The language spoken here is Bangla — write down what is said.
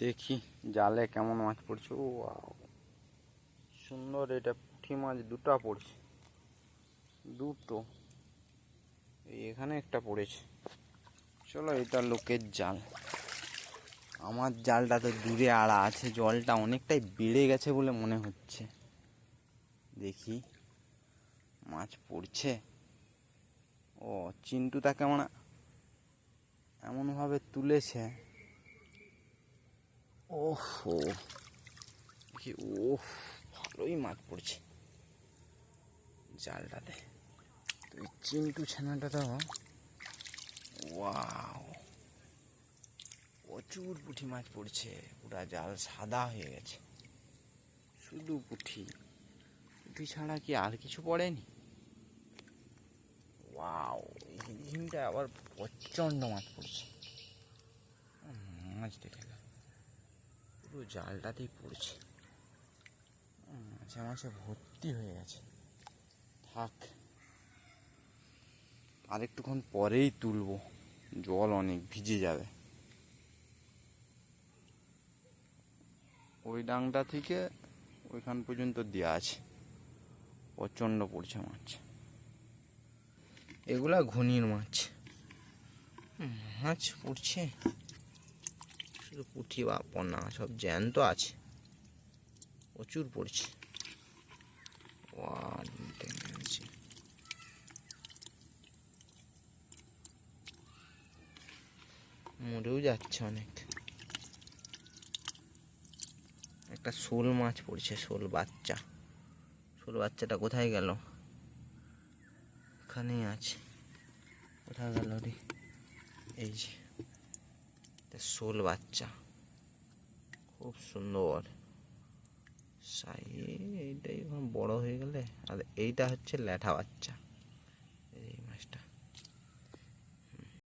দেখি জালে কেমন মাছ পড়ছে। ও সুন্দর, এটা পুঁটি মাছ দুটো পড়ছে, দুটো। এখানে একটা পড়েছে। চলো, এটা লোকের জাল, আমার জালটা তো দূরে আড়া আছে। জলটা অনেকটাই বেড়ে গেছে বলে মনে হচ্ছে। দেখি মাছ পড়ছে। ও চিন্টু তাকে মানে এমনভাবে তুলেছে। ওহো, দেখি ওহ, ভালোই মাছ পড়ছে জালটাতে। তো এই চিন্টু ছানাটা তো ওয়াও, প্রচুর পুঁটি মাছ পড়ছে। পুরা জাল সাদা হয়ে গেছে, শুধু পুঁটি। পুঁটি ছাড়া কি আর কিছু পড়েনি? ওয়াও, এই দিনটা আবার প্রচণ্ড মাছ পড়ছে। মাছ দেখে পুরো জালটাতেই পড়ছে, মাছে মাছে ভর্তি হয়ে গেছে। থাক, আর একটুক্ষণ পরেই তুলবো, জল অনেক ভিজে যাবে। ওই ডাংটা থেকে ওইখান পর্যন্ত দেওয়া আছে, প্রচণ্ড পড়ছে মাছ। এগুলা ঘনির মাছ। মাছ পড়ছে, শুধু পুঁটি বা পোনা, সব জ্যান্ত আছে, প্রচুর পড়ছে। মরেও যাচ্ছে অনেক। একটা শোল মাছ পড়ছে, শোল বাচ্চা। শোল বাচ্চাটা কোথায় গেল? এখানেই আছে। কোথায় গেল রে? এই যে শোল বাচ্চা, খুব সুন্দর। এইটাই এখন বড় হয়ে গেলে, আর এইটা হচ্ছে ল্যাঠা বাচ্চা।